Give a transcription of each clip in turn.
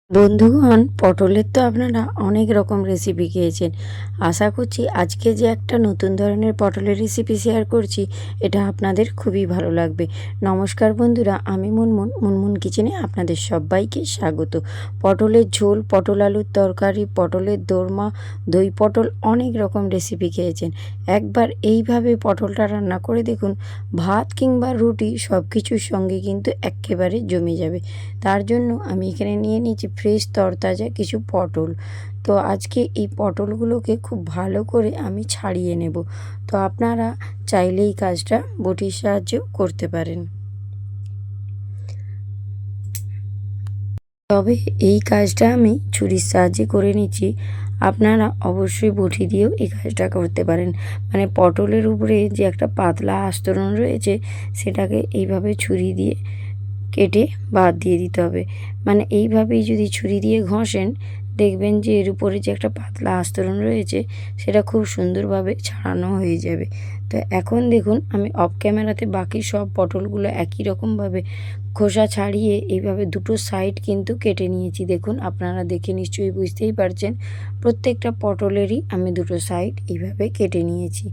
বন্ধুগণ, পটলের তো আপনারা অনেক রকম রেসিপি খেয়েছেন। আশা করছি আজকে যে একটা নতুন ধরনের পটলের রেসিপি শেয়ার করছি, এটা আপনাদের খুবই ভালো লাগবে। নমস্কার বন্ধুরা, আমি মুনমুন কিচেনে আপনাদের সবাইকে স্বাগত। পটলের ঝোল, পটল আলুর তরকারি, পটলের দোরমা, দই পটল, অনেক রকম রেসিপি খেয়েছেন। একবার এইভাবে পটলটা রান্না করে দেখুন, ভাত কিংবা রুটি সব কিছুর সঙ্গে কিন্তু এক্কেবারে জমে যাবে। তার জন্য আমি এখানে নিয়ে নিয়েছি ফ্রেশ তরতাজা কিছু পটল। তো আজকে এই পটলগুলোকে খুব ভালো করে আমি ছাড়িয়ে নেব। তো আপনারা চাইলে এই কাজটা বটির সাহায্যেও করতে পারেন, তবে এই কাজটা আমি ছুরির সাহায্যে করে নিচ্ছি। আপনারা অবশ্যই বটি দিয়েও এই কাজটা করতে পারেন। মানে পটলের উপরে যে একটা পাতলা আস্তরণ রয়েছে, সেটাকে এইভাবে ছুরি দিয়ে কেটে বাদ দিয়ে দিতে হবে। মানে এইভাবেই যদি ছুরি দিয়ে ঘষেন, দেখবেন যে এর উপরে যে একটা পাতলা আস্তরণ রয়েছে, সেটা খুব সুন্দরভাবে ছাড়ানো হয়ে যাবে। তো এখন দেখুন, আমি অফ ক্যামেরাতে বাকি সব পটলগুলো একই রকমভাবে খোসা ছাড়িয়ে এইভাবে দুটো সাইড কিন্তু কেটে নিয়েছি। দেখুন, আপনারা দেখে নিশ্চয়ই বুঝতেই পারছেন, প্রত্যেকটা পটলেরই আমি দুটো সাইড এইভাবে কেটে নিয়েছি।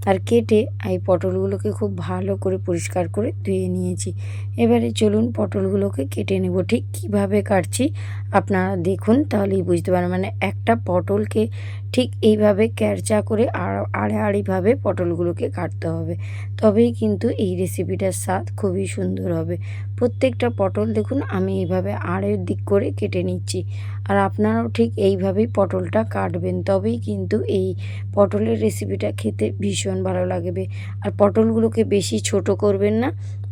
আর কেটে এই পটলগুলোকে খুব ভালো করে পরিষ্কার করে ধুয়ে নিয়েছি। এবারে চলুন পটলগুলোকে কেটে নেব। ঠিক কীভাবে কাটছি আপনারা দেখুন, তাহলেই বুঝতে পারবেন। মানে একটা পটলকে ঠিক এইভাবে ক্যারচা করে আড়াআড়িভাবে পটলগুলোকে কাটতে হবে, তবেই কিন্তু এই রেসিপিটার স্বাদ খুবই সুন্দর হবে। প্রত্যেকটা পটল দেখুন আমি এইভাবে আড়ের দিক করে কেটে নিচ্ছি। আর আপনারাও ঠিক এইভাবেই পটলটা কাটবেন, তবেই কিন্তু এই পটলের রেসিপিটা খেতে ভীষণ ভালো লাগবে। আর পটলগুলোকে বেশি ছোট করবেন না,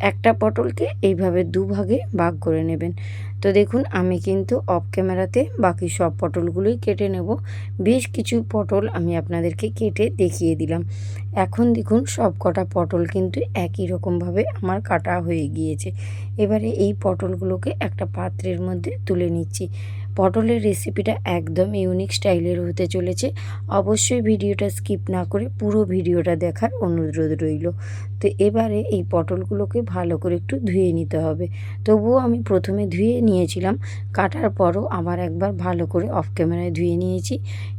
একটা পটলকে এইভাবে দুভাগে ভাগ করে নেবেন। তো দেখুন, আমি কিন্তু অফ ক্যামেরাতে বাকি সব পটলগুলোই কেটে নেব। বেশ কিছু পটল আমি আপনাদেরকে কেটে দেখিয়ে দিলাম। এখন দেখুন, সব কটা পটল কিন্তু একই রকমভাবে আমার কাটা হয়ে গিয়েছে। এবারে এই পটলগুলোকে একটা পাত্রের মধ্যে তুলে নিচ্ছি। পটলের রেসিপিটা একদম ইউনিক স্টাইলের হতে চলেছে। অবশ্যই ভিডিওটা স্কিপ না করে পুরো ভিডিওটা দেখার অনুরোধ রইল। তো এবারে এই পটলগুলোকে ভালো করে একটু ধুয়ে নিতে হবে। তবুও আমি প্রথমে ধুয়ে নিয়েছিলাম, কাটার পরও আবার একবার ভালো করে অফ ক্যামেরায় ধুয়ে নিয়েছি।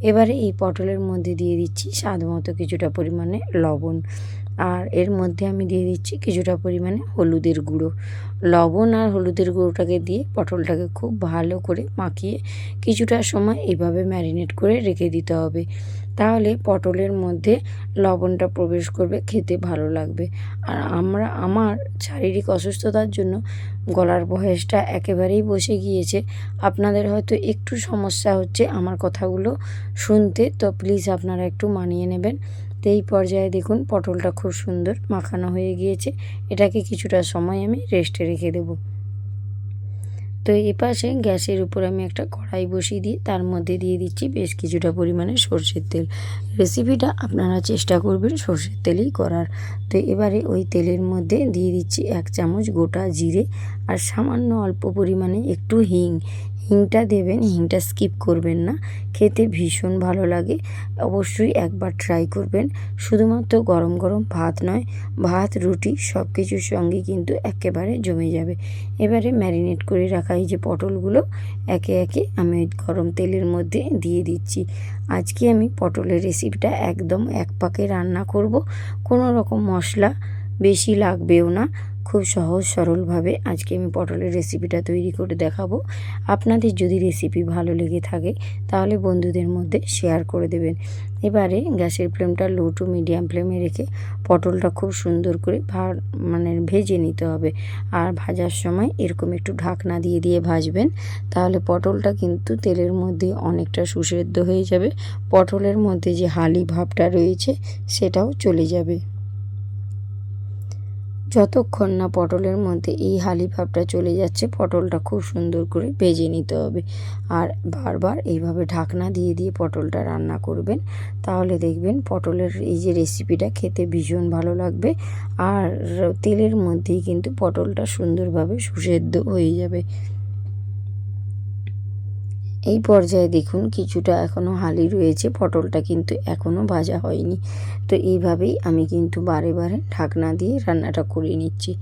এবারে এই পটলের মধ্যে দিয়ে দিচ্ছি স্বাদ মতো কিছুটা পরিমাণে লবণ, আর এর মধ্যে আমি দিয়ে দিচ্ছি কিছুটা পরিমাণে হলুদের গুঁড়ো। লবণ আর হলুদের গুঁড়োটাকে দিয়ে পটলটাকে খুব ভালো করে মাখিয়ে কিছুটা সময় এইভাবে ম্যারিনেট করে রেখে দিতে হবে। তাহলে পটলের মধ্যে লবণটা প্রবেশ করবে, খেতে ভালো লাগবে। আর আমার শারীরিক অসুস্থতার জন্য গলার ভয়েসটা একেবারেই বসে গিয়েছে। আপনাদের হয়তো একটু সমস্যা হচ্ছে আমার কথাগুলো শুনতে, তো প্লিজ আপনারা একটু মানিয়ে নেবেন। তো এই পর্যায়ে দেখুন, পটলটা খুব সুন্দর মাখানো হয়ে গিয়েছে। এটাকে কিছুটা সময় আমি রেস্টে রেখে দেবো। তো এপাশে গ্যাসের উপর আমি একটা কড়াই বসিয়ে দিয়ে তার মধ্যে দিয়ে দিচ্ছি বেশ কিছুটা পরিমাণে সর্ষের তেল। রেসিপিটা আপনারা চেষ্টা করবেন সর্ষের তেলেই করার। তো এবারে ওই তেলের মধ্যে দিয়ে দিচ্ছি 1 চামচ গোটা জিরে, আর সামান্য অল্প পরিমাণে একটু হিং। হিংটা দেবেন, হিংটা স্কিপ করবেন না, খেতে ভীষণ ভালো লাগে। অবশ্যই একবার ট্রাই করবেন। শুধুমাত্র গরম গরম ভাত নয়, ভাত রুটি সব কিছুর সঙ্গে কিন্তু একেবারে জমে যাবে। এবারে ম্যারিনেট করে রাখা এই যে পটলগুলো একে একে আমি ওই গরম তেলের মধ্যে দিয়ে দিচ্ছি। আজকে আমি পটলের রেসিপিটা একদম এক পাকে রান্না করব। কোনো রকম মশলা বেশি লাগবেও না। খুব সহজ সরলভাবে আজকে আমি পটলের রেসিপিটা তৈরি করে দেখাবো। আপনাদের যদি রেসিপি ভালো লেগে থাকে, তাহলে বন্ধুদের মধ্যে শেয়ার করে দেবেন। এবারে গ্যাসের ফ্লেমটা লো টু মিডিয়াম ফ্লেমে রেখে পটলটা খুব সুন্দর করে ভেজে নিতে হবে। আর ভাজার সময় এরকম একটু ঢাকনা দিয়ে দিয়ে ভাজবেন, তাহলে পটলটা কিন্তু তেলের মধ্যে অনেকটা সুসেদ্ধ হয়ে যাবে। পটলের মধ্যে যে হালি ভাবটা রয়েছে সেটাও চলে যাবে। যতক্ষণ না পটলের মধ্যে এই হালি ভাবটা চলে যাচ্ছে, পটলটা খুব সুন্দর করে ভেজে নিতে হবে। আর বারবার এইভাবে ঢাকনা দিয়ে দিয়ে পটলটা রান্না করবেন, তাহলে দেখবেন পটলের এই যে রেসিপিটা খেতে ভীষণ ভালো লাগবে। আর তেলের মধ্যেই কিন্তু পটলটা সুন্দরভাবে সুসেদ্ধ হয়ে যাবে। এই পর্যায়ে দেখুন, কিছুটা এখনও হালি রয়েছে, পটলটা কিন্তু এখনও ভাজা হয়নি। তো এইভাবেই আমি কিন্তু বারে বারে ঢাকনা দিয়ে রান্নাটা করে নিচ্ছি।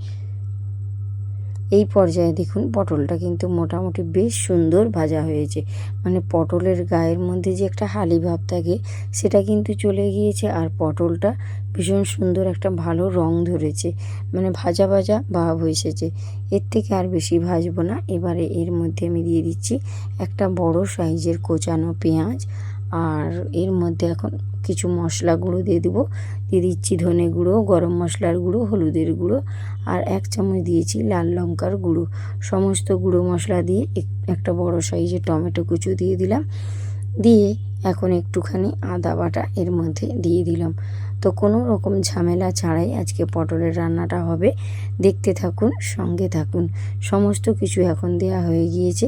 এই পর্যায়ে দেখুন পটলটা কিন্তু মোটামুটি বেশ সুন্দর ভাজা হয়েছে, মানে পটলের গায়ের মধ্যে যে একটা হালি ভাব থাকে সেটা কিন্তু চলে গিয়েছে, আর পটলটা ভীষণ সুন্দর একটা ভালো রং ধরেছে, মানে ভাজা ভাজা ভাব এসেছে। এর থেকে আর বেশি ভাজবো না। এবারে এর মধ্যে আমি দিয়ে দিচ্ছি একটা বড় সাইজের কোচানো পেঁয়াজ, আর এর মধ্যে এখন কিছু মশলা গুঁড়ো দিয়ে দেবো। দিয়ে দিচ্ছি ধনে গুঁড়ো, গরম মশলার গুঁড়ো, হলুদের গুঁড়ো, আর 1 চামচ দিয়েছি লাল লঙ্কার গুঁড়ো। সমস্ত গুঁড়ো মশলা দিয়ে একটা বড় সাইজের টমেটো কুচো দিয়ে দিলাম। দিয়ে এখন একটুখানি আদা বাটা এর মধ্যে দিয়ে দিলাম। তো কোনো রকম ঝামেলা ছাড়াই আজকে পটলের রান্নাটা হবে। দেখতে থাকুন, সঙ্গে থাকুন। সমস্ত কিছু এখন দেয়া হয়ে গিয়েছে।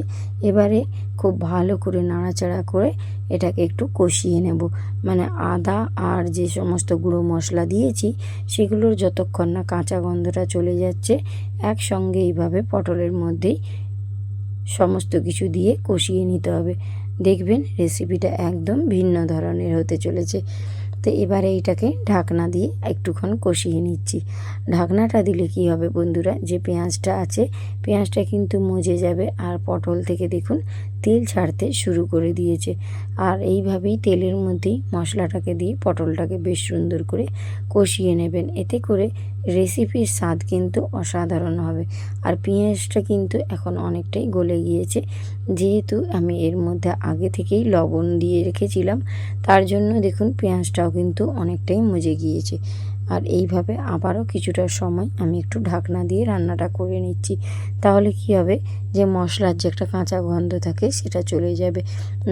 এবারে খুব ভালো করে নাড়াচাড়া করে এটাকে একটু কষিয়ে নেব, মানে আদা আর যে সমস্ত গুঁড়ো মশলা দিয়েছি সেগুলোর যতক্ষণ না কাঁচা গন্ধটা চলে যাচ্ছে একসঙ্গে এইভাবে পটলের মধ্যেই সমস্ত কিছু দিয়ে কষিয়ে নিতে হবে। দেখবেন রেসিপিটা একদম ভিন্ন ধরনের হতে চলেছে। তো এবারে এইটাকে ঢাকনা দিয়ে একটুক্ষণ কষিয়ে নিচ্ছি। ঢাকনাটা দিলে কি হবে বন্ধুরা, যে পেঁয়াজটা আছে পেঁয়াজটা কিন্তু মজে যাবে, আর পটল থেকে দেখুন তেল ছাড়তে শুরু করে দিয়েছে। আর এইভাবেই তেলের মধ্যেই মশলাটাকে দিয়ে পটলটাকে বেশ সুন্দর করে কষিয়ে নেবেন। এতে করে রেসিপির স্বাদ কিন্তু অসাধারণ হবে। আর পেঁয়াজটা কিন্তু এখন অনেকটাই গলে গিয়েছে, যেহেতু আমি এর মধ্যে আগে থেকেই লবণ দিয়ে রেখেছিলাম, তার জন্য দেখুন পেঁয়াজটাও কিন্তু অনেকটাই মজে গিয়েছে। আর এইভাবে আবারও কিছুটা সময় আমি একটু ঢাকনা দিয়ে রান্নাটা করে নিচ্ছি। তাহলে কি হবে, যে মশলার যে একটা কাঁচা গন্ধ থাকে সেটা চলে যাবে,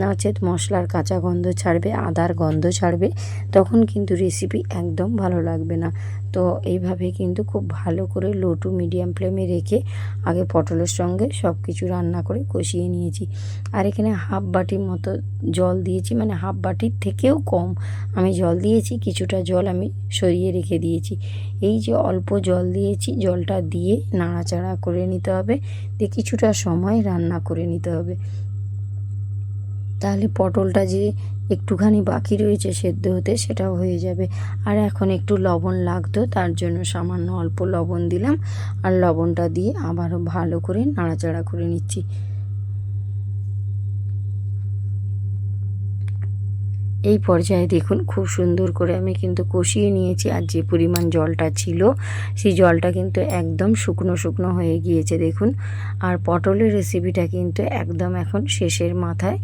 নচেত মশলার কাঁচা গন্ধ ছাড়বে, আদার গন্ধ ছাড়বে, তখন কিন্তু রেসিপি একদম ভালো লাগবে না। তো এইভাবে কিন্তু খুব ভালো করে লো টু মিডিয়াম ফ্লেমে রেখে আগে পটলের সঙ্গে সব কিছু রান্না করে কষিয়ে নিয়েছি। আর এখানে হাফ বাটির মতো জল দিয়েছি, মানে হাফ বাটির থেকেও কম আমি জল দিয়েছি। কিছুটা জল আমি সরিয়ে রেখে দিয়েছি। এই যে অল্প জল দিয়েছি, জলটা দিয়ে নাড়াচাড়া করে নিতে হবে, দিয়ে কিছুটা সময় রান্না করে নিতে হবে। তাহলে পটলটা যে একটুখানি বাকি রয়েছে সেদ্ধ হতে সেটাও হয়ে যাবে। আর এখন একটু লবণ লাগতো, তার জন্য সামান্য অল্প লবণ দিলাম, আর লবণটা দিয়ে আবারও ভালো করে নাড়াচাড়া করে নিচ্ছি। এই পর্যায়ে দেখুন খুব সুন্দর করে আমি কিন্তু কষিয়ে নিয়েছি, আর যে পরিমাণ জলটা ছিল সেই জলটা কিন্তু একদম শুকনো শুকনো হয়ে গিয়েছে দেখুন। আর পটলের রেসিপিটা কিন্তু একদম এখন শেষের মাথায়।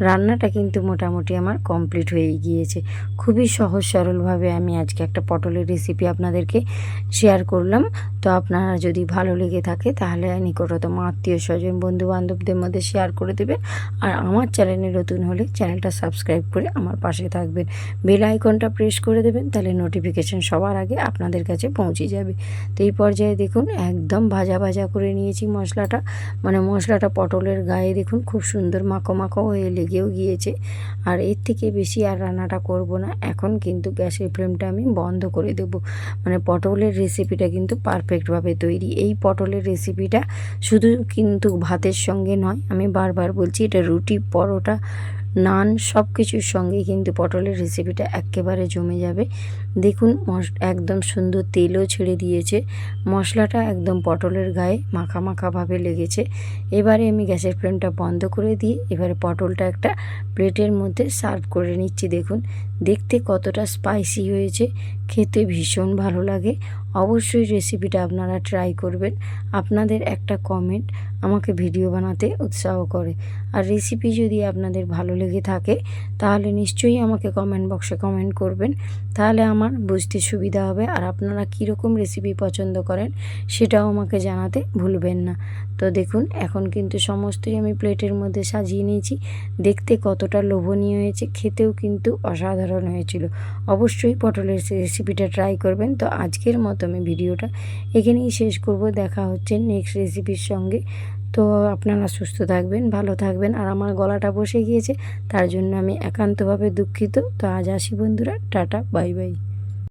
রান্নাটা কিন্তু মোটামুটি আমার কমপ্লিট হয়ে গিয়েছে। খুবই সহজ সরলভাবে আমি আজকে একটা পটলের রেসিপি আপনাদেরকে শেয়ার করলাম। তো আপনারা যদি ভালো লেগে থাকে তাহলে নিকটতম আত্মীয় স্বজন বন্ধু বান্ধবদের মধ্যে শেয়ার করে দেবেন। আর আমার চ্যানেলে নতুন হলে চ্যানেলটা সাবস্ক্রাইব করে আমার পাশে থাকবেন, বেল আইকনটা প্রেস করে দেবেন, তাহলে নোটিফিকেশান সবার আগে আপনাদের কাছে পৌঁছে যাবে। তো এই পর্যায়ে দেখুন একদম ভাজা ভাজা করে নিয়েছি মশলাটা, মানে মশলাটা পটলের গায়ে দেখুন খুব সুন্দর মাখো মাখো হয়ে লেগেও গিয়েছে। আর এর থেকে বেশি আর রান্নাটা করব না, এখন কিন্তু গ্যাসের ফ্লেমটা আমি বন্ধ করে দেব। মানে পটলের রেসিপিটা কিন্তু পারফেক্টভাবে তৈরি। এই পটলের রেসিপিটা শুধু কিন্তু ভাতের সঙ্গে নয়, আমি বারবার বলছি, এটা রুটি, পরোটা, নান সব কিছুর সঙ্গে কিন্তু পটলের রেসিপিটা একেবারে জমে যাবে। দেখুন একদম সুন্দর তেলও ছেড়ে দিয়েছে, মশলাটা একদম পটলের গায়ে মাখা মাখাভাবে লেগেছে। এবারে আমি গ্যাসের ফ্লেমটা বন্ধ করে দিয়ে এবারে পটলটা একটা প্লেটের মধ্যে সার্ভ করে নিচ্ছি। দেখুন দেখতে কতটা স্পাইসি হয়েছে, খেতে ভীষণ ভালো লাগে। অবশ্যই রেসিপিটা আপনারা ট্রাই করবেন। আপনাদের একটা কমেন্ট আমাকে ভিডিও বানাতে উৎসাহ করে। আর রেসিপি যদি আপনাদের ভালো লেগে থাকে তাহলে নিশ্চয়ই আমাকে কমেন্ট বক্সে কমেন্ট করবেন, তাহলে আমার বুঝতে সুবিধা হবে। আর আপনারা কীরকম রেসিপি পছন্দ করেন সেটাও আমাকে জানাতে ভুলবেন না। তো দেখুন এখন কিন্তু সমস্তই আমি প্লেটের মধ্যে সাজিয়ে নিয়েছি। দেখতে কতটা লোভনীয় হয়েছে, খেতেও কিন্তু অসাধারণ হয়েছিল। অবশ্যই পটলের রেসিপিটা ট্রাই করবেন। তো আজকের মতো আমি ভিডিওটা এখানেই শেষ করব। দেখা হচ্ছে নেক্সট রেসিপির সঙ্গে। তো আপনারা সুস্থ থাকবেন, ভালো থাকবেন। আর আমার গলাটা বসে গিয়েছে, তার জন্য আমি একান্তভাবে দুঃখিত। তো আজ আসি বন্ধুরা, টাটা, বাই বাই।